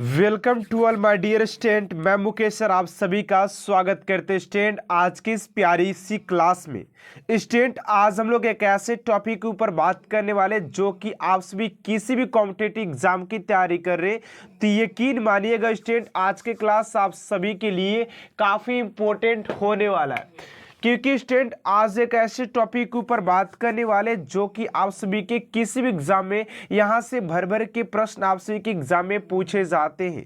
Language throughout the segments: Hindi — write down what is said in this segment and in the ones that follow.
Welcome to all my dear student. मैं मुकेश सर आप सभी का स्वागत करते हैं स्टूडेंट आज की इस प्यारी सी क्लास में। स्टूडेंट आज हम लोग एक ऐसे टॉपिक के ऊपर बात करने वाले जो कि आप सभी किसी भी कॉम्पिटिटिव एग्जाम की तैयारी कर रहे, तो यकीन मानिएगा स्टूडेंट आज की क्लास आप सभी के लिए काफ़ी इंपॉर्टेंट होने वाला है, क्योंकि स्टूडेंट आज एक ऐसे टॉपिक के ऊपर बात करने वाले जो कि आप सभी के किसी भी एग्जाम में यहाँ से भर भर के प्रश्न आप सभी के एग्जाम में पूछे जाते हैं।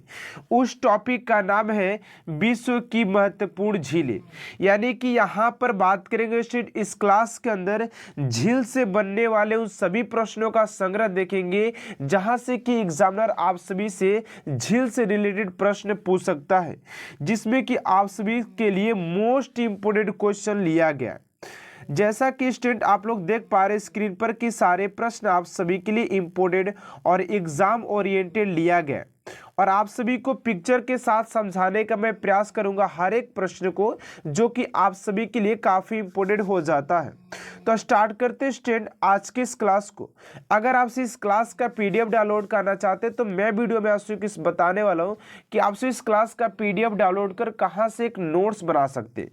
उस टॉपिक का नाम है विश्व की महत्वपूर्ण झीलें। यानी कि यहाँ पर बात करेंगे स्टूडेंट इस क्लास के अंदर झील से बनने वाले उन सभी प्रश्नों का संग्रह देखेंगे जहाँ से कि एग्जामिनर आप सभी से झील से रिलेटेड प्रश्न पूछ सकता है, जिसमें कि आप सभी के लिए मोस्ट इंपोर्टेंट क्वेश्चन लिया गया। जैसा कि स्टूडेंट आप लोग देख पा रहे स्क्रीन पर कि सारे प्रश्न आप सभी के लिए इंपोर्टेंट और एग्जाम ओरिएंटेड लिया गया और आप सभी को पिक्चर के साथ समझाने का मैं प्रयास करूंगा हर एक प्रश्न को, जो कि आप सभी के लिए काफ़ी इंपोर्टेंट हो जाता है। तो स्टार्ट करते हैं स्टूडेंट आज की इस क्लास को। अगर आप इस क्लास का पीडीएफ डाउनलोड करना चाहते हैं तो मैं वीडियो में आपसे किस बताने वाला हूं कि आपसे इस क्लास का पीडीएफ डाउनलोड कर कहां से एक नोट्स बना सकते हैं।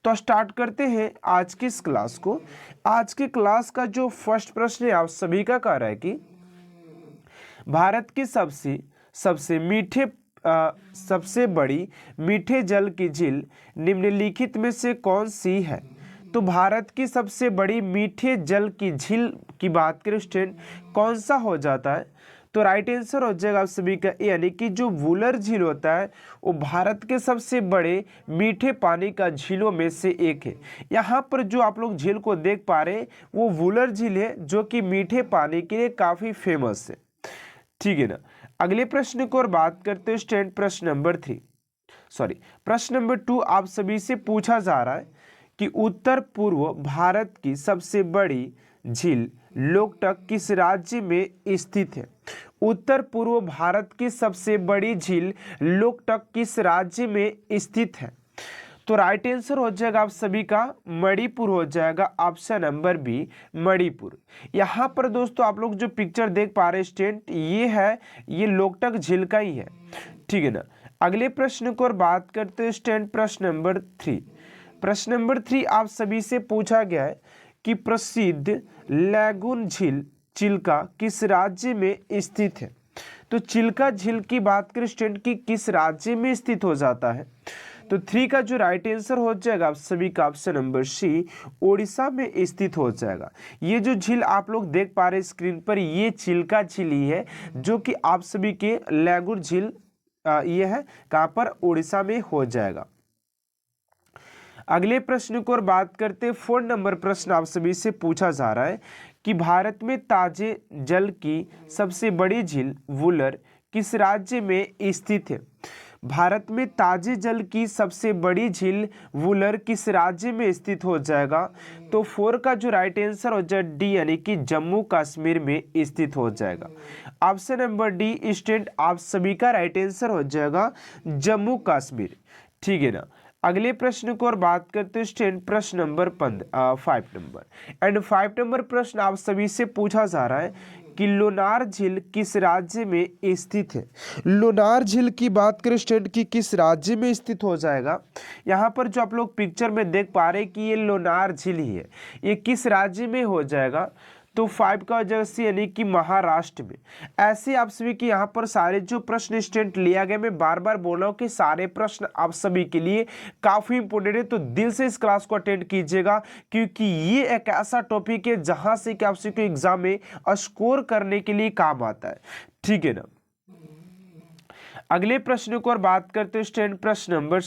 तो स्टार्ट करते हैं आज की इस क्लास को। आज की क्लास का जो फर्स्ट प्रश्न है आप सभी का कह रहा है कि भारत की सबसे बड़ी मीठे जल की झील निम्नलिखित में से कौन सी है। तो भारत की सबसे बड़ी मीठे जल की झील की बात करें स्टूडेंट कौन सा हो जाता है, तो राइट आंसर हो जाएगा आप सभी का, यानी कि जो वुलर झील होता है वो भारत के सबसे बड़े मीठे पानी का झीलों में से एक है। यहाँ पर जो आप लोग झील को देख पा रहे हैं वो वुलर झील है जो कि मीठे पानी के लिए काफ़ी फेमस है। ठीक है ना। अगले प्रश्न को और बात करते हैं स्टूडेंट प्रश्न नंबर 2 आप सभी से पूछा जा रहा है कि उत्तर पूर्व भारत की सबसे बड़ी झील लोकटक किस राज्य में स्थित है। उत्तर पूर्व भारत की सबसे बड़ी झील लोकटक किस राज्य में स्थित है। तो राइट आंसर हो जाएगा आप सभी का मणिपुर हो जाएगा, ऑप्शन नंबर बी मणिपुर। यहाँ पर दोस्तों आप लोग जो पिक्चर देख पा रहे हैं स्टूडेंट ये लोकटक झील का ही है। ठीक है ना। अगले प्रश्न को और बात करते हैं स्टूडेंट प्रश्न नंबर 3 आप सभी से पूछा गया है कि प्रसिद्ध लैगून झील चिल्का किस राज्य में स्थित है। तो चिल्का झील की बात करें स्टूडेंट की किस राज्य में स्थित हो जाता है, तो 3 का जो राइट आंसर हो जाएगा आप सभी का ऑप्शन नंबर सी ओडिशा में स्थित हो जाएगा। ये जो झील आप लोग देख पा रहे स्क्रीन पर ये चिल्का झील ही है जो कि आप सभी के लैगून झील ये है कहाँ पर उड़ीसा में हो जाएगा। अगले प्रश्न को और बात करते 4 नंबर प्रश्न आप सभी से पूछा जा रहा है कि भारत में ताजे जल की सबसे बड़ी झील वुलर किस राज्य में स्थित है। भारत में ताजे जल की सबसे बड़ी झील वुलर किस राज्य में स्थित हो जाएगा। तो 4 का जो राइट आंसर हो जाएगा डी, यानी कि जम्मू कश्मीर में स्थित हो जाएगा। ऑप्शन नंबर डी स्टूडेंट आप सभी का राइट आंसर हो जाएगा जम्मू कश्मीर। ठीक है ना। अगले प्रश्न को और बात करते हैं स्टूडेंट प्रश्न नंबर 5 नंबर प्रश्न आप सभी से पूछा जा रहा है कि लोनार झील किस राज्य में स्थित है। लोनार झील की बात करें स्टूडेंट की किस राज्य में स्थित हो जाएगा। यहाँ पर जो आप लोग पिक्चर में देख पा रहे हैं कि ये लोनार झील ही है, ये किस राज्य में हो जाएगा। तो 5 का वजह से यानी कि महाराष्ट्र में। ऐसे आप सभी के यहाँ पर सारे जो प्रश्न स्टूडेंट लिया गया, मैं बार बार बोल रहा हूँ कि सारे प्रश्न आप सभी के लिए काफ़ी इंपॉर्टेंट है, तो दिल से इस क्लास को अटेंड कीजिएगा क्योंकि ये एक ऐसा टॉपिक है जहाँ से कि आप सभी को एग्जाम में स्कोर करने के लिए काम आता है। ठीक है ना। अगले प्रश्न को और बात करते हैं स्टूडेंट प्रश्न नंबर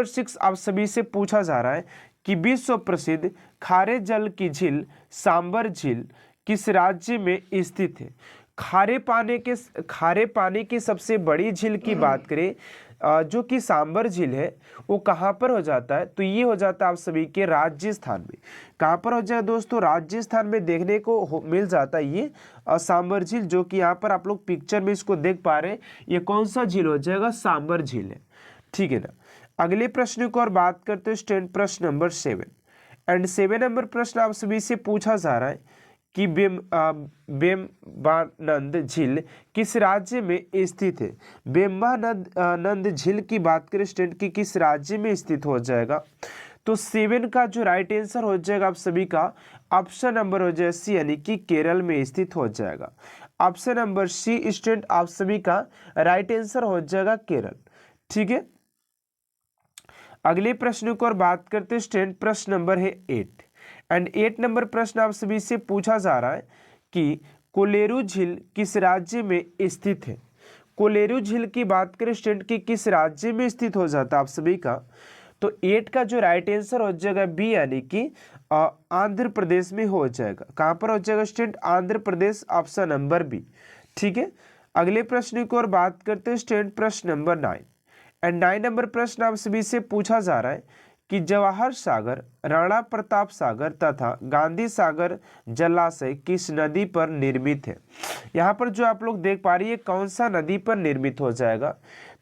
6 आप सभी से पूछा जा रहा है कि विश्व प्रसिद्ध खारे जल की झील सांबर झील किस राज्य में स्थित है। खारे पानी की सबसे बड़ी झील की बात करें जो कि सांबर झील है वो कहाँ पर हो जाता है, तो ये हो जाता है आप सभी के राजस्थान में। कहाँ पर हो जाए दोस्तों, राजस्थान में देखने को मिल जाता है ये सांबर झील, जो कि यहाँ पर आप लोग पिक्चर में इसको देख पा रहे हैं। ये कौन सा झील हो जाएगा, सांबर झील है। ठीक है ना। अगले प्रश्न को और बात करते हैं स्टूडेंट प्रश्न नंबर 7 नंबर प्रश्न आप सभी से पूछा जा रहा है कि बेम्बानंद झील किस राज्य में स्थित है। बेम्बानंद झील की बात करें स्टूडेंट की किस राज्य में स्थित हो जाएगा, तो 7 का जो राइट आंसर हो जाएगा आप सभी का ऑप्शन नंबर हो जाएगा सी, यानी कि केरल में स्थित हो जाएगा। ऑप्शन नंबर सी स्टूडेंट आप सभी का राइट आंसर हो जाएगा केरल। ठीक है, अगले प्रश्न को और बात करते हैं स्टूडेंट, प्रश्न नंबर है 8 एंड 8 नंबर प्रश्न आप सभी से पूछा जा रहा है कि कोलेरू झील किस राज्य में स्थित है। कोलेरू झील की बात करें स्टूडेंट की किस राज्य में स्थित हो जाता है आप सभी का, तो 8 का जो राइट आंसर हो जाएगा बी, यानी कि आंध्र प्रदेश में हो जाएगा। कहां पर हो जाएगा student, Andhra Pradesh, option number B. ठीक है, अगले प्रश्न की ओर बात करते हैं स्टूडेंट, प्रश्न नंबर 9 एंड 9 नंबर प्रश्न आप सभी से पूछा जा रहा है कि जवाहर सागर, राणा प्रताप सागर तथा गांधी सागर जलाशय किस नदी पर निर्मित है। यहाँ पर जो आप लोग देख पा रही है कौन सा नदी पर निर्मित हो जाएगा,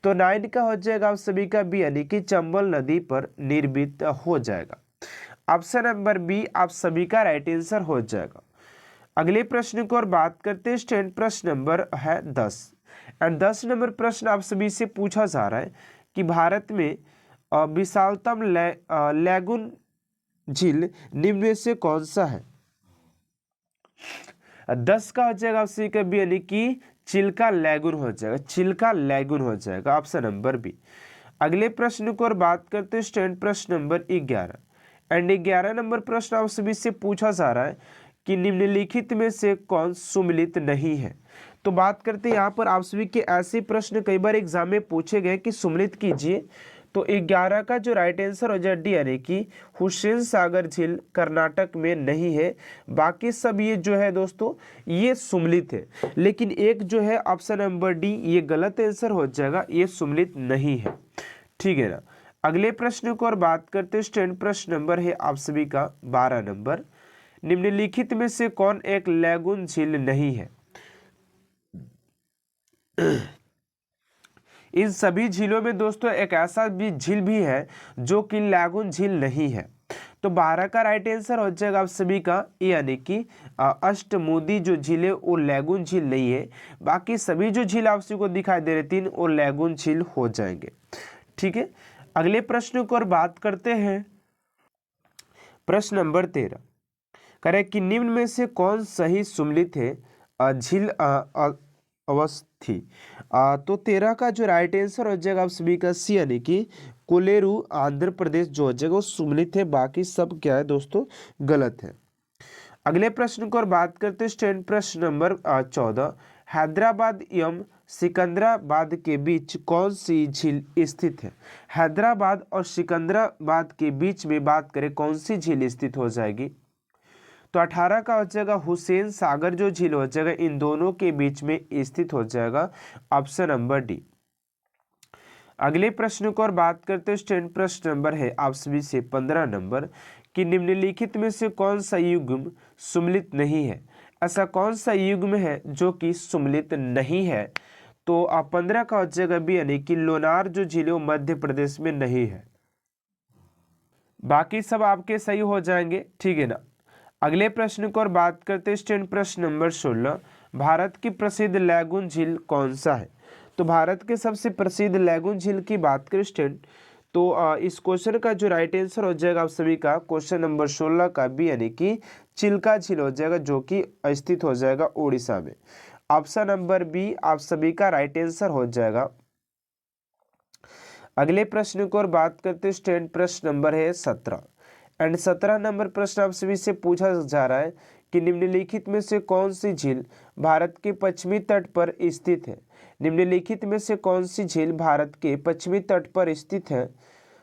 तो 9 का हो जाएगा आप सभी का बी, यानी कि चंबल नदी पर निर्मित हो जाएगा। ऑप्शन नंबर बी आप सभी का राइट आंसर हो जाएगा। अगले प्रश्न को और बात करते हैं स्टूडेंट, प्रश्न नंबर है 10 एंड 10 नंबर प्रश्न आप सभी से पूछा जा रहा है कि भारत में विशालतम लैगून झील निम्न में से कौन सा है। 10 का हो जाएगा आपसे कभी, यानी कि चिल्का लैगून हो जाएगा, चिल्का लैगून हो जाएगा, ऑप्शन नंबर बी। अगले प्रश्न को और बात करते हैं स्टूडेंट, प्रश्न नंबर 11 एंड 11 नंबर प्रश्न आप सभी से पूछा जा रहा है कि निम्नलिखित में से कौन सुमिलित नहीं है। तो बात करते हैं यहाँ पर आप सभी के ऐसे प्रश्न कई बार एग्जाम में पूछे गए कि सुमिलित कीजिए, तो 11 का जो राइट आंसर हो जाए डी, यानी कि हुसैन सागर झील कर्नाटक में नहीं है। बाकी सब ये जो है दोस्तों ये सुमिलित है, लेकिन एक जो है ऑप्शन नंबर डी ये गलत आंसर हो जाएगा, ये सुमिलित नहीं है। ठीक है ना, अगले प्रश्न को और बात करते हैं स्टूडेंट, प्रश्न नंबर है आप सभी का 12 नंबर, निम्नलिखित में से कौन एक लैगून झील नहीं है। इन सभी झीलों में दोस्तों एक ऐसा भी झील भी है जो कि लैगून झील नहीं है। तो 12 का राइट आंसर हो जाएगा आप सभी का, यानी कि अष्टमुदी जो झील है वो लैगून झील नहीं है। बाकी सभी जो झील आप सभी को दिखाई दे रहे 3 वो लैगून झील हो जाएंगे। ठीक है, अगले प्रश्न को और बात करते हैं, प्रश्न नंबर 13 करें कि निम्न में से कौन सही सुमिलित है झील अवस्थी। तो 13 का जो राइट आंसर हो जाएगा आप सभी का सी, यानी कि कोलेरू आंध्र प्रदेश जो हो जाएगा वो सुमिलित है, बाकी सब क्या है दोस्तों गलत है। अगले प्रश्न को और बात करते हैं स्टूडेंट, प्रश्न नंबर 14 हैदराबाद एवं सिकंदराबाद के बीच कौन सी झील स्थित है। हैदराबाद और सिकंदराबाद के बीच में बात करें कौन सी झील स्थित हो जाएगी, तो 18 का हो जाएगा हुसैन सागर जो झील हो जाएगा इन दोनों के बीच में स्थित हो जाएगा, ऑप्शन नंबर डी। अगले प्रश्न को और बात करते हैं स्टूडेंट, प्रश्न नंबर है आप सभी से 15 नंबर कि निम्नलिखित में से कौन सा युग्म सुमिलित नहीं है। ऐसा कौन सा युग्म है जो कि सुमिलित नहीं है, तो 15 का हो जाएगा बी, यानी कि लोनार जो झील है वो मध्य प्रदेश में नहीं है। बाकी सब आपके सही हो जाएंगे। ठीक है ना, अगले प्रश्न को और बात करते हैं स्टूडेंट, प्रश्न नंबर 16 भारत की प्रसिद्ध लैगून झील कौन सा है। तो भारत के सबसे प्रसिद्ध लैगून झील की बात करें स्टूडेंट, तो इस क्वेश्चन का जो राइट आंसर हो जाएगा आप सभी का क्वेश्चन नंबर 16 का बी, यानी कि चिल्का झील हो जाएगा जो कि स्थित हो जाएगा उड़ीसा में। ऑप्शन नंबर बी आप सभी का राइट आंसर हो जाएगा। अगले प्रश्न को और बात करते हैं स्टूडेंट, प्रश्न नंबर है 17 एंड 17 नंबर प्रश्न आप सभी से पूछा जा रहा है कि निम्नलिखित में से कौन सी झील भारत के पश्चिमी तट पर स्थित है। निम्नलिखित में से कौन सी झील भारत के पश्चिमी तट पर स्थित है।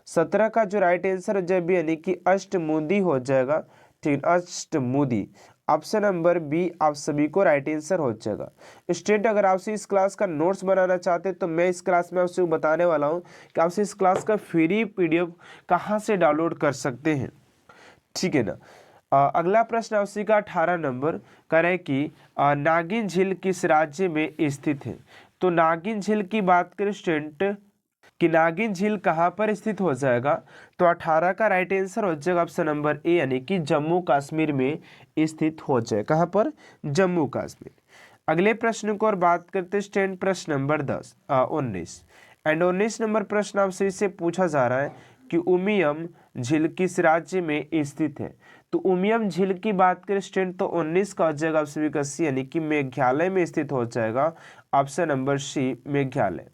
17 का जो राइट आंसर जब यानी कि अष्टमुदी हो जाएगा। ठीक, अष्टमुदी ऑप्शन नंबर बी आप सभी को राइट आंसर हो जाएगा। स्टूडेंट अगर आपसे इस क्लास का नोट्स बनाना चाहते हैं तो मैं इस क्लास में आपसे बताने वाला हूं कि आपसे इस क्लास का फ्री पीडीएफ कहां से डाउनलोड कर सकते हैं। ठीक है ना, अगला प्रश्न आपसे का 18 नंबर करें कि नागिन झील किस राज्य में स्थित है। तो नागिन झील की बात करें स्टूडेंट कि नागिन झील कहाँ पर स्थित हो जाएगा, तो 18 का राइट आंसर हो जाएगा ऑप्शन नंबर ए, यानी कि जम्मू कश्मीर में स्थित हो जाए। कहाँ पर? जम्मू कश्मीर। अगले प्रश्न को और बात करते स्टैंड प्रश्न नंबर 19 एंड 19 नंबर प्रश्न आपसे इससे पूछा जा रहा है कि उमियम झील किस राज्य में स्थित है। तो उमियम झील की बात करें स्टैंड तो 19 का हो जाएगा ऑप्शन का सी, यानी कि मेघालय में स्थित हो जाएगा ऑप्शन नंबर सी, मेघालय।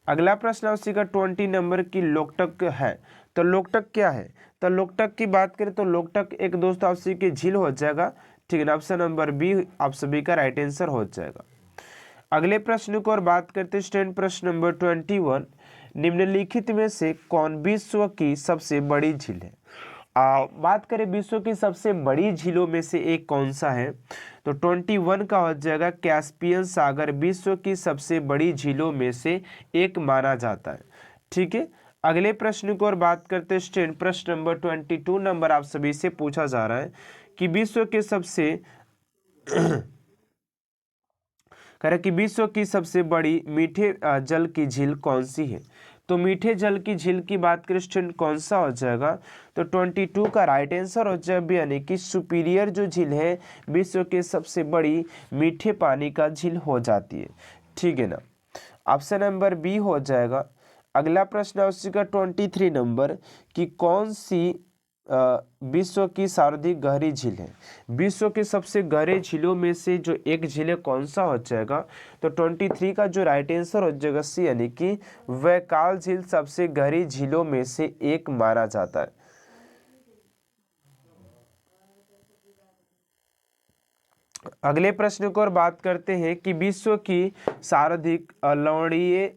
अगला प्रश्न आपसे का 20 नंबर की लोकटक है। तो लोकटक क्या है? तो लोकटक की बात करें तो लोकटक एक दोस्त आपसी की झील हो जाएगा, ठीक है ना, ऑप्शन नंबर बी आप सभी का राइट आंसर हो जाएगा। अगले प्रश्न को और बात करते स्टैंड प्रश्न नंबर 21, निम्नलिखित में से कौन विश्व की सबसे बड़ी झील है। बात करें विश्व की सबसे बड़ी झीलों में से एक कौन सा है, तो 21 का हो जाएगा कैस्पियन सागर विश्व की सबसे बड़ी झीलों में से एक माना जाता है, ठीक है। अगले प्रश्न को और बात करते स्टैंड प्रश्न नंबर 22 नंबर आप सभी से पूछा जा रहा है कि विश्व के सबसे करें कि विश्व की सबसे बड़ी मीठे जल की झील कौन सी है। तो मीठे जल की झील की बात करें स्टूडेंट कौन सा हो जाएगा, तो 22 का राइट आंसर हो जाएगा, यानी कि सुपीरियर जो झील है विश्व के सबसे बड़ी मीठे पानी का झील हो जाती है, ठीक है ना, ऑप्शन नंबर बी हो जाएगा। अगला प्रश्न है उसी का 23 नंबर कि कौन सी विश्व की सर्वाधिक गहरी झील है। विश्व के सबसे गहरे झीलों में से जो एक झील है कौन सा हो जाएगा, तो 23 का जो राइट आंसर हो जाएगा सी, यानी कि वैकाल झील सबसे गहरी झीलों में से एक माना जाता है। अगले प्रश्न को और बात करते हैं कि विश्व की सर्वाधिक लवणीय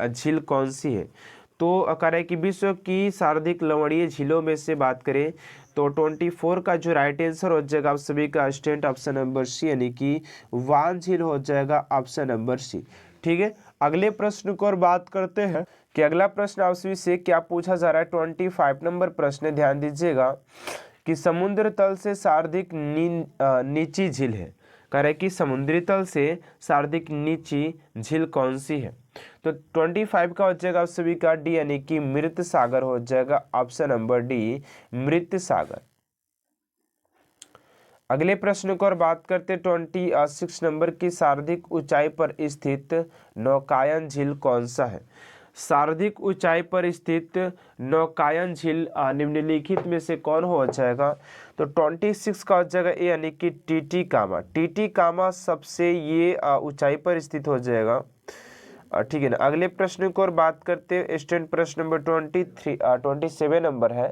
झील कौन सी है। तो कह है कि विश्व की सर्वाधिक लवणीय झीलों में से बात करें तो 24 का जो राइट आंसर हो जाएगा आप सभी का स्टूडेंट ऑप्शन नंबर सी, यानी कि वान झील हो जाएगा ऑप्शन नंबर सी, ठीक है। अगले प्रश्न को और बात करते हैं कि अगला प्रश्न आप सभी से क्या पूछा जा रहा है। 25 नंबर प्रश्न, ध्यान दीजिएगा कि समुद्र तल से सर्वाधिक नीची झील है। कह रहे कि समुद्री तल से सर्वाधिक नीची झील कौन सी है। तो 25 का हो जाएगा आप सभी का डी, यानी कि मृत सागर हो जाएगा ऑप्शन नंबर डी, मृत सागर। अगले प्रश्न को और बात करते 26 नंबर की सर्वाधिक ऊंचाई पर स्थित नौकायन झील कौन सा है। सर्वाधिक ऊंचाई पर स्थित नौकायन झील निम्नलिखित में से कौन हो जाएगा, तो 26 का हो जाएगा ए, यानी कि टीटीकामा। टीटीकामा सबसे ये ऊंचाई पर स्थित हो जाएगा, ठीक है ना। अगले प्रश्न को और बात करते स्टूडेंट प्रश्न नंबर 27 नंबर है।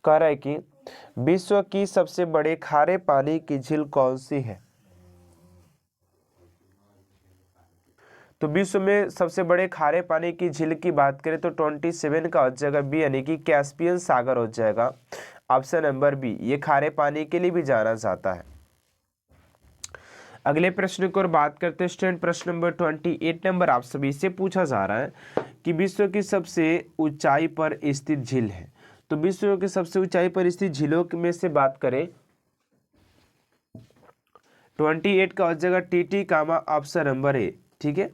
कह रहा है कि विश्व की सबसे बड़े खारे पानी की झील कौन सी है। तो विश्व में सबसे बड़े खारे पानी की झील की बात करें तो 27 का हो जाएगा बी, यानी कि कैस्पियन सागर हो जाएगा ऑप्शन नंबर बी, ये खारे पानी के लिए भी जाना जाता है। अगले प्रश्न को और बात करते हैं स्टूडेंट प्रश्न नंबर 28 नंबर आप सभी से पूछा जा रहा है कि विश्व की सबसे ऊंचाई पर स्थित झील है। तो विश्व की सबसे ऊंचाई पर स्थित झीलों में से बात करें 28 का हो जाएगा टीटीकामा ऑप्शन नंबर ए, ठीक है।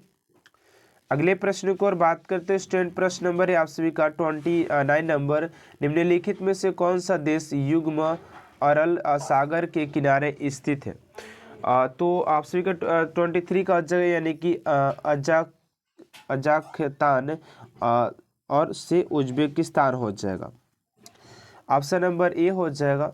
अगले प्रश्न को और बात करते हैं स्टूडेंट प्रश्न नंबर है आप सभी का 29 नंबर, निम्नलिखित में से कौन सा देश युग्म अरल सागर के किनारे स्थित है। तो आप सभी का 23 का जगह, यानी कि अजाखस्तान और से उज्बेकिस्तान हो जाएगा, ऑप्शन नंबर ए हो जाएगा।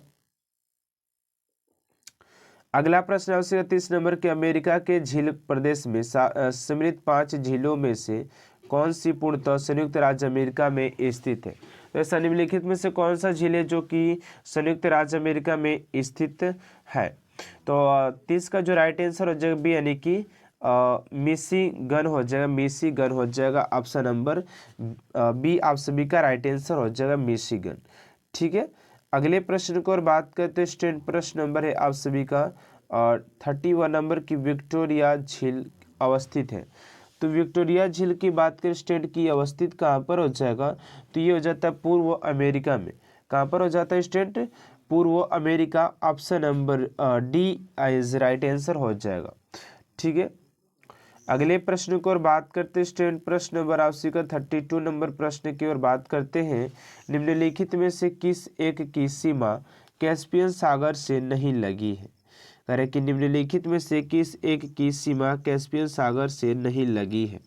अगला प्रश्न है 30 नंबर के अमेरिका के झील प्रदेश में सम्मिलित 5 झीलों में से कौन सी पूर्णतः संयुक्त राज्य अमेरिका में स्थित है। तो ऐसा निम्नलिखित में से कौन सा झील है जो कि संयुक्त राज्य अमेरिका में स्थित है। तो 30 का जो राइट आंसर हो जाएगा बी, यानी कि मिशिगन हो जाएगा, मिशिगन हो जाएगा ऑप्शन नंबर बी, आप सभी का राइट आंसर हो जाएगा मिशिगन, ठीक है। अगले प्रश्न को और बात करते हैं स्टूडेंट प्रश्न नंबर है आप सभी का 31 नंबर की विक्टोरिया झील अवस्थित है। तो विक्टोरिया झील की बात करें स्टूडेंट की अवस्थित कहाँ पर हो जाएगा, तो ये हो जाता है पूर्व अमेरिका में। कहाँ पर हो जाता है स्टूडेंट, पूर्व America, option number D is right answer हो जाएगा, ठीक है। अगले प्रश्न को और बात करते हैं स्टूडेंट, प्रश्न नंबर आपसी का 32 नंबर प्रश्न की ओर बात करते हैं। निम्नलिखित में से किस एक की सीमा कैस्पियन सागर से नहीं लगी है? कह रहे कि निम्नलिखित में से किस एक की सीमा कैस्पियन सागर से नहीं लगी है?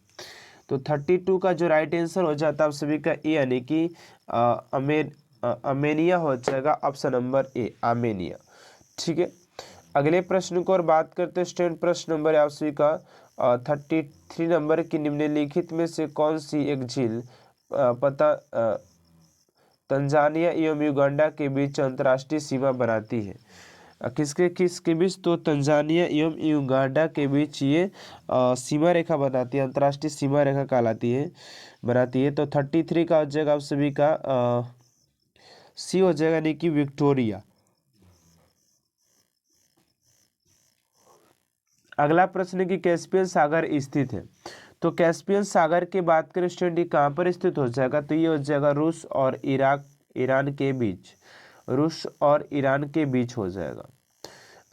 तो 32 का जो राइट आंसर हो जाता है आप सभी का ए, यानी कि आर्मेनिया हो जाएगा, ऑप्शन नंबर ए आर्मेनिया। ठीक है, अगले प्रश्न को और बात करते हैं स्टूडेंट, प्रश्न नंबर आप सभी का 33 नंबर की निम्नलिखित में से कौन सी एक झील तंजानिया एवं युगांडा के बीच अंतर्राष्ट्रीय सीमा बनाती है? किसके बीच? तो तंजानिया एवं युगांडा के बीच ये सीमा रेखा बनाती है, अंतर्राष्ट्रीय सीमा रेखा कहलाती है, बनाती है। तो 33 का हो जाएगा आप सभी का सी हो जाएगा, यानी कि विक्टोरिया। अगला प्रश्न की कैस्पियन सागर स्थित है? तो कैस्पियन सागर की बात करें स्टूडेंट, ये कहाँ पर स्थित हो जाएगा? तो ये हो जाएगा रूस और ईरान के बीच, रूस और ईरान के बीच हो जाएगा।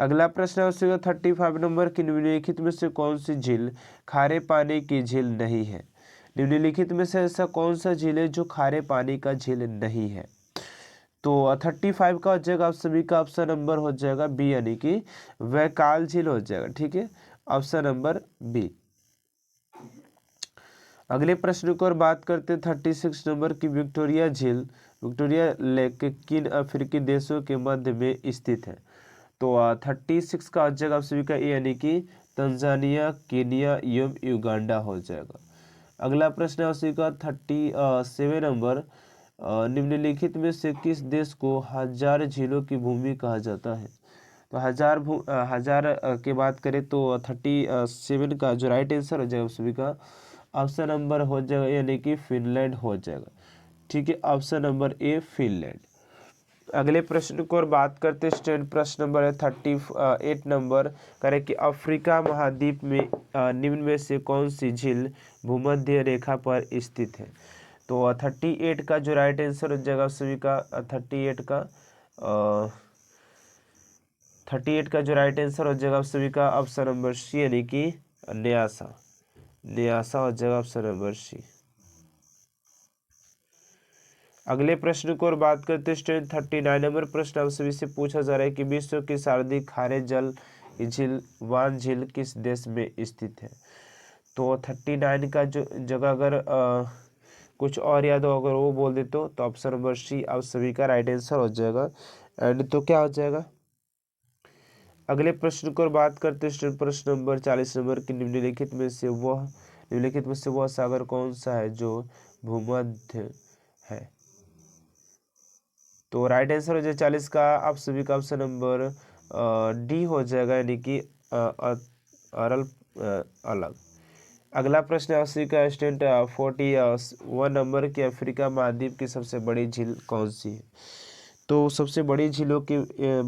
अगला प्रश्न है उसका 35 नंबर की निम्नलिखित में से कौन सी झील खारे पानी की झील नहीं है? निम्नलिखित में से ऐसा कौन सा झील है जो खारे पानी का झील नहीं है? तो 35 का हो जाएगा आप सभी का ऑप्शन नंबर हो जाएगा बी, यानी कि वैकाल झील हो जाएगा। ठीक है, ऑप्शन नंबर बी। अगले प्रश्न को और बात करते हैं 36 नंबर की विक्टोरिया झील, विक्टोरिया लेक किन अफ्रीकी देशों के मध्य में स्थित है? तो 36 का हो जाएगा आप सभी का ए, यानी कि तंजानिया, केनिया एवं युगांडा हो जाएगा। अगला प्रश्न है उसी का 37 नंबर, निम्नलिखित में से किस देश को हजार झीलों की भूमि कहा जाता है? तो हजार की बात करें तो 37 का जो राइट आंसर हो जाएगा सभी का ऑप्शन नंबर हो जाएगा, यानी कि फिनलैंड हो जाएगा। ठीक है, ऑप्शन नंबर ए फिनलैंड। अगले प्रश्न को और बात करते हैं स्टूडेंट, प्रश्न नंबर है 38 नंबर, करें कि अफ्रीका महाद्वीप में निम्न में से कौन सी झील भूमध्य रेखा पर स्थित है? तो 38 का जो राइट आंसर हो जाएगा सभी का 38 का जो राइट आंसर हो जाएगा सभी का ऑप्शन नंबर सी, यानी कि न्यासा, न्यासा हो जाएगा ऑप्शन नंबर सी। अगले प्रश्न को और बात करते हैं स्टूडेंट 39 नंबर प्रश्न आप सभी से पूछा जा रहा है कि विश्व की सर्वाधिक खारे जल की झील वान झील किस देश में स्थित है? तो 39 का जो जगह अगर कुछ और याद हो अगर वो बोल देते तो ऑप्शन नंबर सी आप सभी का राइट आंसर हो जाएगा। एंड तो क्या हो जाएगा? अगले प्रश्न को और बात करते हैं स्टूडेंट, प्रश्न नंबर 40 नंबर की निम्नलिखित में से वह सागर कौन सा है जो भूमध्य है? तो राइट आंसर हो जाए 40 का आप सभी का ऑप्शन नंबर डी हो जाएगा, यानी कि अरल अलग। अगला प्रश्न है अस्सी का स्टूडेंट 41 नंबर की अफ्रीका महाद्वीप की सबसे बड़ी झील कौन सी है? तो सबसे बड़ी झीलों की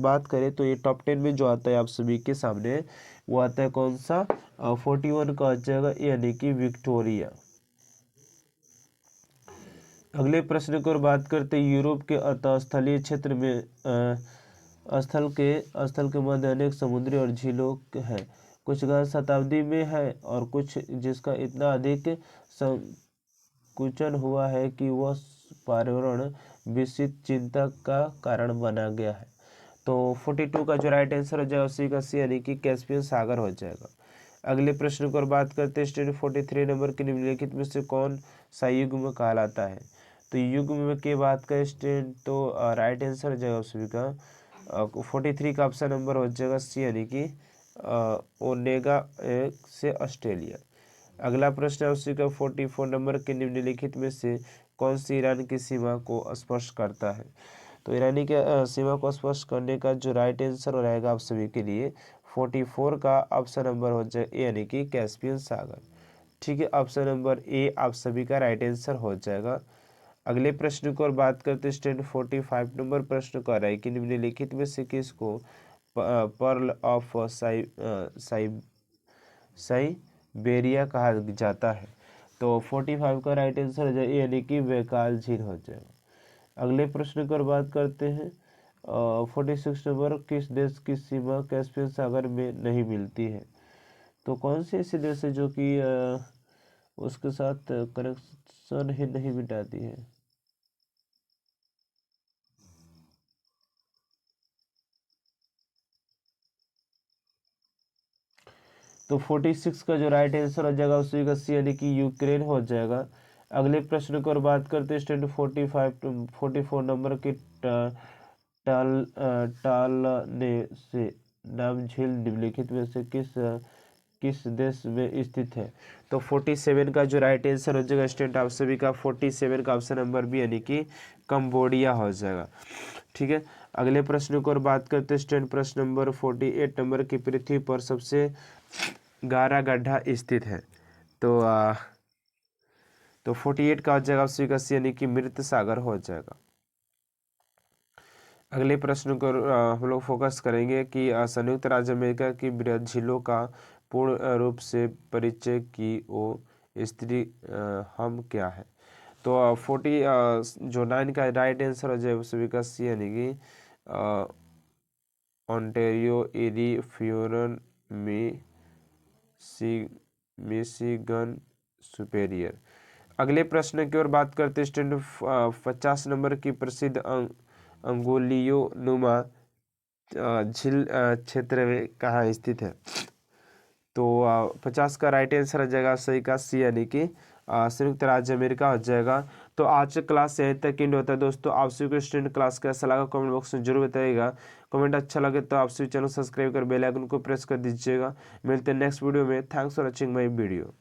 बात करें तो ये टॉप 10 में जो आता है आप सभी के सामने वो आता है कौन सा? 41 का जगह, यानी कि विक्टोरिया। अगले प्रश्न को और बात करते हैं यूरोप के स्थलीय क्षेत्र में स्थल के मध्य अनेक समुद्री और झीलों हैं। कुछ गहन शताब्दी में है और कुछ जिसका इतना अधिक संकुचन हुआ है कि वह पर्यावरण विषित चिंता का कारण बना गया है। तो 42 का जो राइट आंसर हो जाएगा उसी का सी, यानी कि कैस्पियन सागर हो जाएगा। अगले प्रश्न को और बात करते हैं स्टूडेंट 43 नंबर के निम्नलिखित में से कौन सा युग्म कहलाता है? तो युग्म की बात करें स्टूडेंट तो राइट आंसर हो जाएगा सभी का 43 का ऑप्शन नंबर हो जाएगा सी, यानी कि ओनेगा से ऑस्ट्रेलिया। अगला प्रश्न है उसी का 44 नंबर के निम्नलिखित में से कौन सी ईरान की सीमा को स्पर्श करता है? तो ईरानी के सीमा को स्पर्श करने का जो राइट आंसर रहेगा आप सभी के लिए 44 का ऑप्शन नंबर हो जाए ए, यानी कि कैस्पियन सागर। ठीक है, ऑप्शन नंबर ए आप सभी का राइट आंसर हो जाएगा। अगले प्रश्न को और बात करते हैं स्टूडेंट 45 नंबर प्रश्न कर रहा है कि निम्नलिखित में से किसको पर्ल ऑफ साइबेरिया कहा जाता है? तो 45 का राइट आंसर हो जाए यानी कि वैकाल झील हो जाएगा। अगले प्रश्न की ओर बात करते हैं 46 नंबर, किस देश की सीमा कैस्पियन सागर में नहीं मिलती है? तो कौन से ऐसे देश है जो कि उसके साथ कनेक्शन ही नहीं मिटाती है? तो 46 का जो राइट आंसर हो जाएगा उसी का सी, यानी कि यूक्रेन हो जाएगा। अगले प्रश्न को और बात करते हैं स्टूडेंट 44 नंबर के टालने से नाम झील निम्नलिखित में से किस देश में स्थित है? तो 47 का जो राइट आंसर हो जाएगा स्टूडेंट आप सभी का 47 का ऑप्शन नंबर बी, यानी कि कंबोडिया हो जाएगा। ठीक है, अगले प्रश्न को और बात करते हैं स्टूडेंट प्रश्न नंबर 48 नंबर की पृथ्वी पर सबसे गहरा गड्ढा स्थित है? तो 48 का हो जाएगा उसी का सी, यानी कि मृत सागर हो जाएगा। अगले प्रश्न को हम लोग फोकस करेंगे कि संयुक्त राज्य अमेरिका की बृहद झीलों का पूर्ण रूप से परिचय की ओ स्त्री हम क्या है? तो 49 का राइट आंसर हो जाए सभी का सी, यानी कि ओंटारियो एरी फ्यूरन मिशिगन सुपेरियर। अगले प्रश्न की ओर बात करते हैं स्टूडेंट 50 नंबर की प्रसिद्ध अंगुलियो नुमा झील क्षेत्र में कहाँ स्थित है? तो 50 का राइट आंसर हो जाएगा सही का सी, यानी कि संयुक्त राज्य अमेरिका हो जाएगा। तो आज का क्लास यहीं तक एंड होता है दोस्तों। आप सभी को स्टूडेंट क्लास कैसा लगा कमेंट बॉक्स में जरूर बताइएगा। कमेंट अच्छा लगे तो आप सभी चैनल सब्सक्राइब कर बेल आइकन को प्रेस कर दीजिएगा। मिलते हैं नेक्स्ट वीडियो में। Thanks for watching my video.